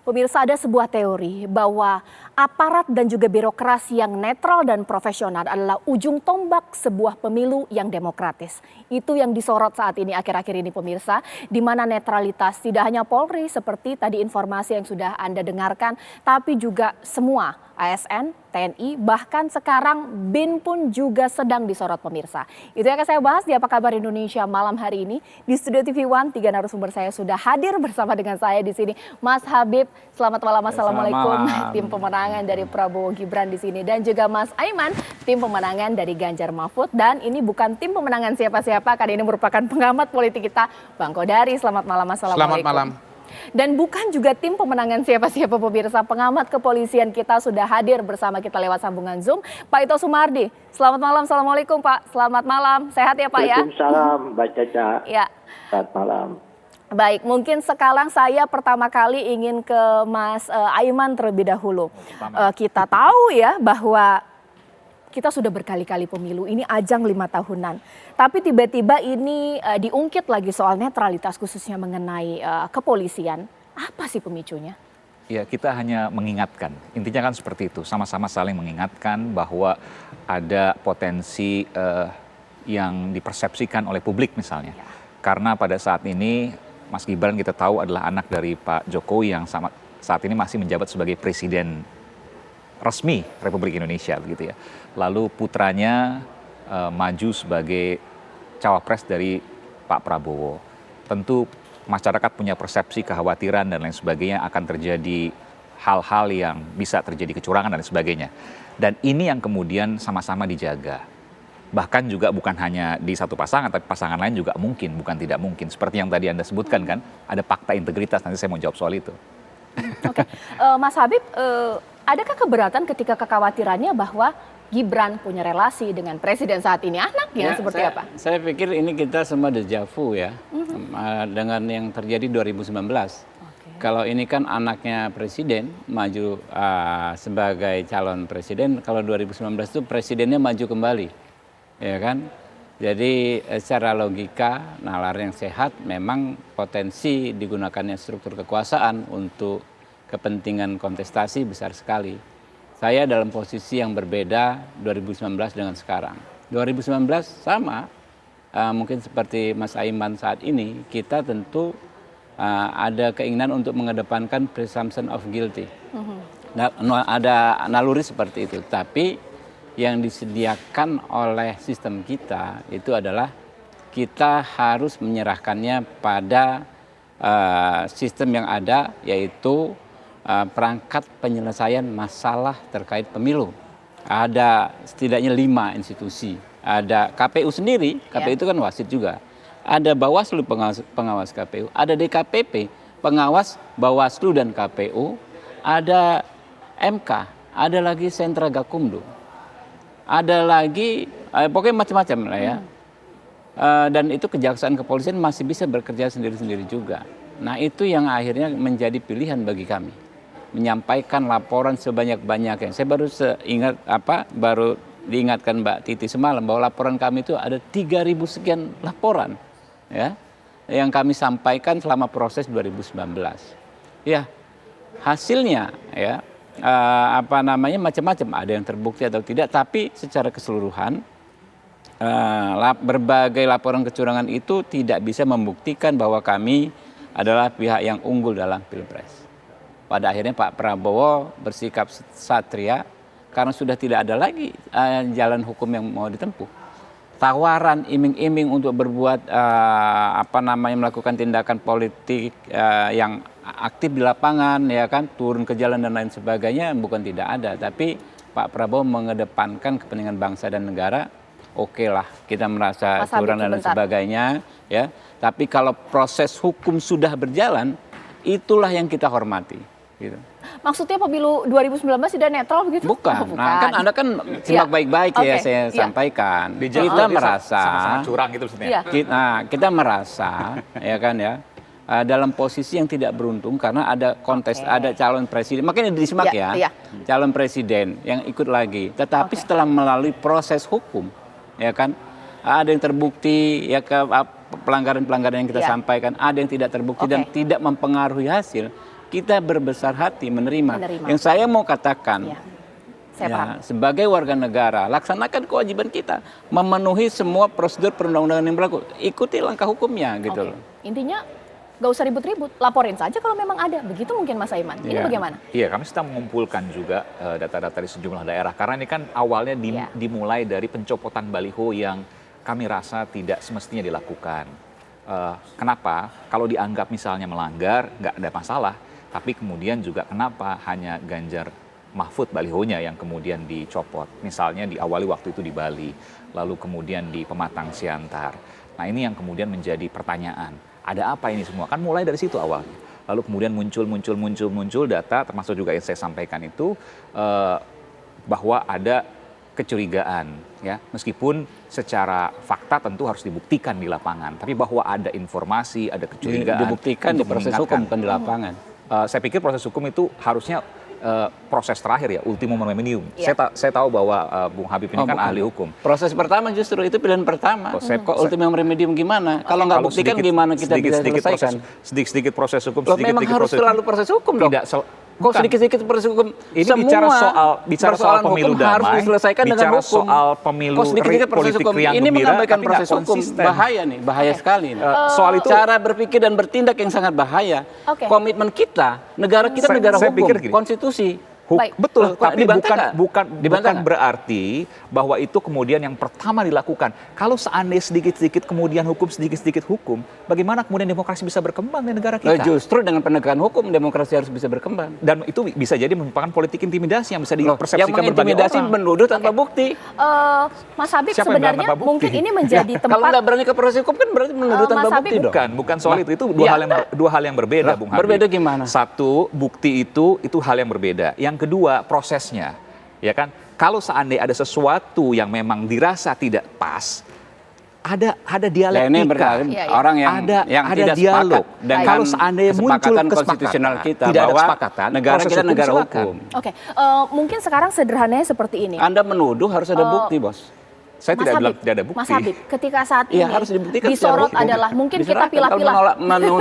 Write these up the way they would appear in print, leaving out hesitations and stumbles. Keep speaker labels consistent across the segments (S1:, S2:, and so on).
S1: Pemirsa, ada sebuah teori bahwa aparat dan juga birokrasi yang netral dan profesional adalah ujung tombak sebuah pemilu yang demokratis. Itu yang disorot saat ini, akhir-akhir ini pemirsa, di mana netralitas tidak hanya Polri seperti tadi informasi yang sudah Anda dengarkan, tapi juga semua ASN, TNI, bahkan sekarang BIN pun juga sedang disorot pemirsa. Itu yang akan saya bahas di Apa Kabar Indonesia malam hari ini. Di Studio TV One, 3 narasumber saya sudah hadir bersama dengan saya di sini. Mas Habib, selamat malam, assalamualaikum. Tim pemenangan dari Prabowo Gibran di sini. Dan juga Mas Aiman, tim pemenangan dari Ganjar Mahfud. Dan ini bukan tim pemenangan siapa-siapa, karena ini merupakan pengamat politik kita, Bang Kodari. Selamat malam, assalamualaikum.
S2: Selamat malam.
S1: Dan bukan juga tim pemenangan siapa-siapa pemirsa, pengamat kepolisian kita sudah hadir bersama kita lewat sambungan Zoom, Pak Ito Sumardi. Selamat malam, assalamualaikum Pak. Selamat malam, sehat ya Pak ya?
S3: Waalaikumsalam, Mbak Caca.
S1: Ya.
S3: Selamat malam.
S1: Baik, mungkin sekarang saya pertama kali ingin ke Mas Aiman terlebih dahulu. Kita tahu ya bahwa kita sudah berkali-kali pemilu, ini ajang 5 tahunan. Tapi tiba-tiba ini diungkit lagi soal netralitas khususnya mengenai kepolisian. Apa sih pemicunya?
S2: Ya, kita hanya mengingatkan. Intinya kan seperti itu, sama-sama saling mengingatkan bahwa ada potensi yang dipersepsikan oleh publik misalnya. Ya. Karena pada saat ini Mas Gibran kita tahu adalah anak dari Pak Jokowi yang saat ini masih menjabat sebagai presiden resmi Republik Indonesia begitu ya. Lalu putranya maju sebagai cawapres dari Pak Prabowo. Tentu masyarakat punya persepsi, kekhawatiran dan lain sebagainya akan terjadi hal-hal yang bisa terjadi kecurangan dan sebagainya. Dan ini yang kemudian sama-sama dijaga. Bahkan juga bukan hanya di satu pasangan, tapi pasangan lain juga mungkin, bukan tidak mungkin. Seperti yang tadi Anda sebutkan kan, ada fakta integritas, nanti saya mau jawab soal itu.
S1: Oke, Mas Habib, adakah keberatan ketika kekhawatirannya bahwa Gibran punya relasi dengan presiden saat ini, anaknya seperti apa?
S4: Saya pikir ini kita semua dejavu ya, dengan yang terjadi 2019. Kalau ini kan anaknya presiden maju sebagai calon presiden, kalau 2019 itu presidennya maju kembali, ya kan? Jadi secara logika, nalar yang sehat memang potensi digunakannya struktur kekuasaan untuk kepentingan kontestasi besar sekali. Saya dalam posisi yang berbeda 2019 dengan sekarang. 2019 sama, mungkin seperti Mas Aiman saat ini, kita tentu ada keinginan untuk mengedepankan presumption of guilty. Ada naluri seperti itu, tapi yang disediakan oleh sistem kita itu adalah kita harus menyerahkannya pada sistem yang ada, yaitu perangkat penyelesaian masalah terkait pemilu. Ada setidaknya 5 institusi. Ada KPU sendiri, KPU itu kan wasit juga. Ada Bawaslu pengawas KPU, ada DKPP pengawas Bawaslu dan KPU, ada MK, ada lagi Sentra Gakumdu, ada lagi pokoknya macam-macam lah ya. Dan itu kejaksaan kepolisian masih bisa bekerja sendiri-sendiri juga. Nah itu yang akhirnya menjadi pilihan bagi kami, menyampaikan laporan sebanyak-banyaknya. Saya baru diingatkan Mbak Titi semalam bahwa laporan kami itu ada 3.000 sekian laporan ya yang kami sampaikan selama proses 2019. Ya, hasilnya ya macam-macam, ada yang terbukti atau tidak, tapi secara keseluruhan berbagai laporan kecurangan itu tidak bisa membuktikan bahwa kami adalah pihak yang unggul dalam Pilpres. Pada akhirnya Pak Prabowo bersikap satria karena sudah tidak ada lagi jalan hukum yang mau ditempuh. Tawaran iming-iming untuk berbuat melakukan tindakan politik yang aktif di lapangan, ya kan, turun ke jalan dan lain sebagainya bukan tidak ada, tapi Pak Prabowo mengedepankan kepentingan bangsa dan negara. Oke lah, kita merasa curang dan lain sebagainya, ya. Tapi kalau proses hukum sudah berjalan, itulah yang kita hormati. Gitu.
S1: Maksudnya pemilu 2019 tidak netral begitu?
S4: Bukan. Nah, kan Anda kan simak baik-baik ya saya sampaikan. Kita merasa
S2: sama-sama curang gitu maksudnya.
S4: Kita merasa ya kan ya dalam posisi yang tidak beruntung karena ada kontes, ada calon presiden. Makanya disimak calon presiden yang ikut lagi. Tetapi setelah melalui proses hukum, ya kan, ada yang terbukti ya pelanggaran-pelanggaran yang kita sampaikan, ada yang tidak terbukti dan tidak mempengaruhi hasil. kita berbesar hati menerima. Yang saya mau katakan,
S1: Ya. Saya paham.
S4: sebagai warga negara, laksanakan kewajiban kita, memenuhi semua prosedur perundang-undangan yang berlaku, ikuti langkah hukumnya gitu
S1: Oke.
S4: loh.
S1: Intinya gak usah ribut-ribut, laporin saja kalau memang ada. Begitu mungkin Mas Aiman. Ini
S4: Iya.
S1: bagaimana?
S2: Iya, kami sedang mengumpulkan juga data-data di sejumlah daerah. Karena ini kan awalnya
S1: Iya.
S2: dimulai dari pencopotan baliho yang kami rasa tidak semestinya dilakukan. Kenapa? Kalau dianggap misalnya melanggar, nggak ada masalah. Tapi kemudian juga kenapa hanya Ganjar Mahfud balihonya yang kemudian dicopot. Misalnya diawali waktu itu di Bali, lalu kemudian di Pematang Siantar. Nah ini yang kemudian menjadi pertanyaan. Ada apa ini semua? Kan mulai dari situ awalnya. Lalu kemudian muncul data, termasuk juga yang saya sampaikan itu, bahwa ada kecurigaan, ya, meskipun secara fakta tentu harus dibuktikan di lapangan, tapi bahwa ada informasi, ada kecurigaan,
S4: Dibuktikan di
S2: untuk
S4: proses
S2: mengingatkan.
S4: hukum, bukan di lapangan.
S2: Saya pikir proses hukum itu harusnya proses terakhir ya, ultimum remedium.
S1: Iya.
S2: Saya tahu bahwa Bung Habib ini kan
S4: bukan.
S2: ahli hukum.
S4: Proses pertama justru itu pilihan pertama. Kok ultimum remedium gimana? Kalau nggak
S2: Kalau
S4: buktikan gimana kita bisa selesaikan?
S2: Sedikit proses hukum,
S4: Loh, memang harus selalu proses hukum dong.
S2: Tidak
S4: Kok
S2: bukan.
S4: sedikit-sedikit proses hukum?
S2: Ini
S4: Semua
S2: bicara soal
S4: persoalan
S2: pemilu
S4: hukum harus
S2: damai,
S4: diselesaikan dengan
S2: bicara
S4: hukum.
S2: soal pemilu
S4: Kok sedikit-sedikit proses
S2: politik
S4: hukum?
S2: riang
S4: Ini
S2: gembira,
S4: mengabaikan
S2: tapi nggak
S4: proses hukum.
S2: konsisten.
S4: Bahaya nih, bahaya sekali. nih.
S2: Soal itu
S4: Cara berpikir dan bertindak yang sangat bahaya.
S1: Oke.
S4: Komitmen kita, negara kita negara
S2: saya
S4: hukum,
S2: pikir gini.
S4: konstitusi.
S1: Baik.
S2: Betul,
S4: Kok
S2: tapi
S4: dibantah nggak?
S2: bukan
S4: Dibantah nggak?
S2: berarti bahwa itu kemudian yang pertama dilakukan. Kalau seandainya sedikit-sedikit kemudian hukum, sedikit-sedikit hukum, bagaimana kemudian demokrasi bisa berkembang di negara kita?
S4: Justru dengan penegakan hukum, demokrasi harus bisa berkembang.
S2: Dan itu bisa jadi merupakan politik intimidasi yang bisa
S4: Loh, yang
S2: dipersepsikan berbagai
S4: mengintimidasi
S2: orang.
S4: menuduh tanpa bukti.
S1: Mas Habib
S2: Siapa yang bilang
S1: sebenarnya
S2: tanpa bukti?
S1: mungkin ini menjadi
S4: Kalau
S1: tempat
S4: nggak berani ke proses hukum kan berarti menuduh
S1: Mas
S4: tanpa
S1: Habib,
S4: bukti dong.
S2: Bukan soal itu. Itu
S4: Ya.
S2: dua hal yang berbeda,
S4: Lah,
S2: Bung Habib.
S4: berbeda gimana?
S2: Satu, bukti itu hal yang berbeda. Yang kedua, prosesnya. Ya kan? Kalau seandainya ada sesuatu yang memang dirasa tidak pas, ada dialektika.
S4: ini berarti
S1: Iya, iya.
S4: orang yang
S2: ada
S4: tidak
S2: dialog.
S4: sepakat dengan
S2: Kalau seandainya muncul
S4: kesepakatan
S2: kesepakatan
S4: konstitusional kita
S2: tidak ada
S4: bahwa
S2: kesepakatan,
S4: negara
S2: proses
S4: kita
S2: hukum
S4: negara
S2: silakan.
S4: hukum.
S1: Oke, mungkin sekarang sederhananya seperti ini.
S4: Anda menuduh harus ada bukti, Bos.
S2: Saya
S1: Mas
S2: tidak
S1: Habib,
S2: bilang tidak ada bukti.
S1: Mas Habib, ketika saat
S4: Iya,
S1: ini
S4: harus dibuktikan secara
S1: disorot
S4: hukum.
S1: adalah mungkin kita
S4: Diserahkan.
S1: pilah-pilah.
S4: Kalau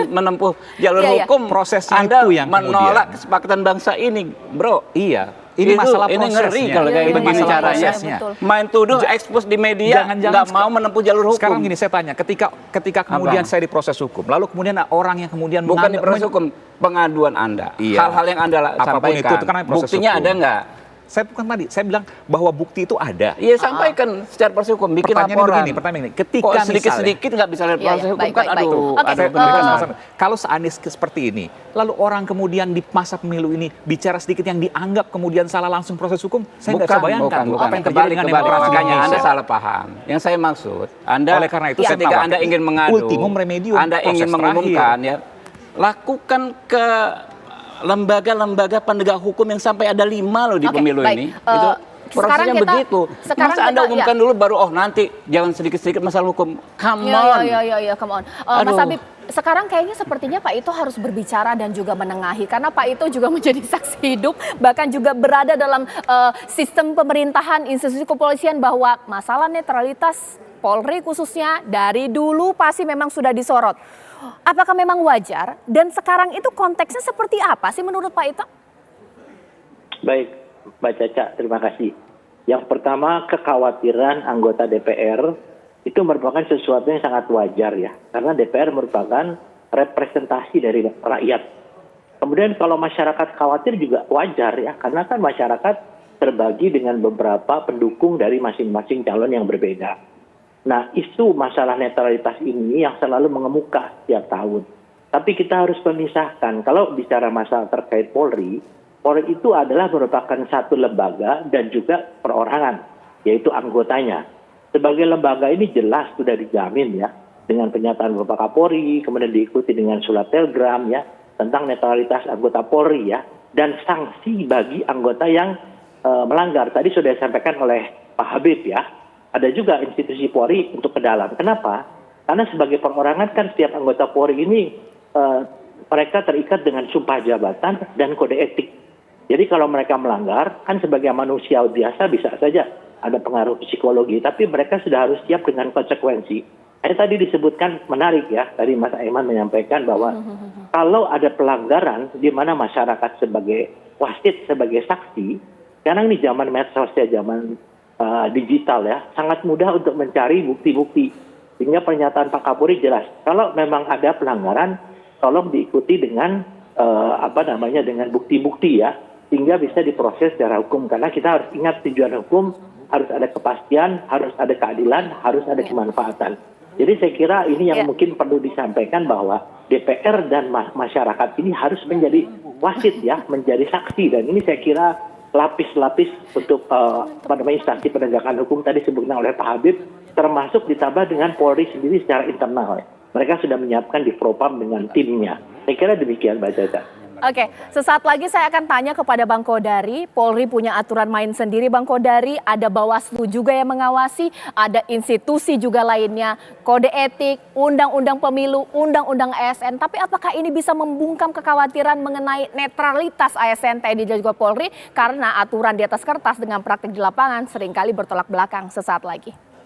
S4: menempuh jalur
S1: Iya, iya.
S4: hukum,
S2: Prosesnya
S4: Anda
S2: itu yang
S4: menolak
S2: kemudian.
S4: kesepakatan bangsa ini, Bro.
S2: Iya. Ini
S4: Itu-
S2: masalah
S4: ini
S2: prosesnya.
S4: ngeri kalau kayak
S1: Iya, iya,
S4: begini
S1: iya,
S4: caranya.
S2: prosesnya.
S1: betul.
S4: Main tuduh, expose di media, nggak mau menempuh jalur hukum.
S2: Sekarang gini saya tanya, ketika kemudian saya diproses hukum, lalu kemudian ada orang yang kemudian
S4: Bukan di proses hukum, pengaduan Anda.
S2: Iya.
S4: Hal-hal yang Anda
S2: Apapun
S4: sampaikan.
S2: itu kan proses
S4: Buktinya
S2: hukum.
S4: ada nggak?
S2: Saya bukan tadi, saya bilang bahwa bukti itu ada.
S4: Iya, sampaikan secara proses hukum, bikin laporan.
S2: Pertanyaan begini,
S4: Kok
S2: ketika
S4: sedikit-sedikit nggak bisa lihat
S1: Iya,
S4: proses
S1: iya,
S4: hukum
S1: baik,
S4: kan,
S1: baik,
S4: aduh,
S1: baik. Oke,
S4: ada
S2: misalnya, kalau seandainya seperti ini, lalu orang kemudian di masa pemilu ini bicara sedikit yang dianggap kemudian salah langsung proses hukum, saya nggak bisa bayangkan
S4: bukan.
S2: apa yang terjadi dengan demokrasi di
S4: Makanya Anda
S2: Indonesia.
S4: salah paham. Yang saya maksud, Anda
S2: Oleh karena itu, saya
S4: ketika
S2: menambahkan,
S4: Anda ingin mengadu,
S2: ultimum remedium,
S4: Anda ingin
S2: proses
S4: mengumumkan ya, lakukan ke lembaga-lembaga penegak hukum yang sampai ada 5 loh di
S1: Oke,
S4: pemilu
S1: baik.
S4: ini.
S1: Itu
S4: prosesnya begitu. Masa Anda umumkan dulu baru nanti jangan sedikit-sedikit masalah hukum. Come on.
S1: Iya, come on. Mas
S4: Aduh.
S1: Habib, sekarang kayaknya sepertinya Pak Ito harus berbicara dan juga menengahi karena Pak Ito juga menjadi saksi hidup bahkan juga berada dalam sistem pemerintahan institusi kepolisian bahwa masalah netralitas Polri khususnya dari dulu pasti memang sudah disorot. Apakah memang wajar dan sekarang itu konteksnya seperti apa sih menurut Pak Ito?
S3: Baik, Mbak Caca, terima kasih. Yang pertama, kekhawatiran anggota DPR itu merupakan sesuatu yang sangat wajar ya. Karena DPR merupakan representasi dari rakyat. Kemudian kalau masyarakat khawatir juga wajar ya. Karena kan masyarakat terbagi dengan beberapa pendukung dari masing-masing calon yang berbeda. Nah, isu masalah netralitas ini yang selalu mengemuka setiap tahun. Tapi kita harus memisahkan. Kalau bicara masalah terkait Polri, Polri itu adalah merupakan satu lembaga dan juga perorangan, yaitu anggotanya. Sebagai lembaga ini jelas sudah dijamin ya, dengan pernyataan Bapak Kapolri, kemudian diikuti dengan surat telegram ya, tentang netralitas anggota Polri ya, dan sanksi bagi anggota yang melanggar. Tadi sudah disampaikan oleh Pak Habib ya, ada juga institusi Polri untuk ke dalam. Kenapa? Karena sebagai perorangan kan setiap anggota Polri ini mereka terikat dengan sumpah jabatan dan kode etik. Jadi kalau mereka melanggar, kan sebagai manusia biasa bisa saja ada pengaruh psikologi, tapi mereka sudah harus siap dengan konsekuensi. Tadi disebutkan menarik ya, tadi Mas Aiman menyampaikan bahwa kalau ada pelanggaran di mana masyarakat sebagai wasit, sebagai saksi, sekarang di zaman medsos ya, zaman digital ya, sangat mudah untuk mencari bukti-bukti. Sehingga pernyataan Pak Kapolri jelas, kalau memang ada pelanggaran, tolong diikuti dengan dengan bukti-bukti ya, sehingga bisa diproses secara hukum. Karena kita harus ingat tujuan hukum, harus ada kepastian, harus ada keadilan, harus ada kemanfaatan. Jadi saya kira ini yang mungkin perlu disampaikan bahwa DPR dan masyarakat ini harus menjadi wasit ya, menjadi saksi. Dan ini saya kira lapis-lapis untuk instansi penegakan hukum tadi sebutkan oleh Pak Habib, termasuk ditambah dengan Polri sendiri secara internal. Mereka sudah menyiapkan di Propam dengan timnya. Saya kira demikian Mbak Caca.
S1: Oke, sesaat lagi saya akan tanya kepada Bang Kodari. Polri punya aturan main sendiri Bang Kodari, ada Bawaslu juga yang mengawasi, ada institusi juga lainnya, kode etik, undang-undang pemilu, undang-undang ASN. Tapi apakah ini bisa membungkam kekhawatiran mengenai netralitas ASN, TNI dan juga Polri? Karena aturan di atas kertas dengan praktik di lapangan seringkali bertolak belakang. Sesaat lagi.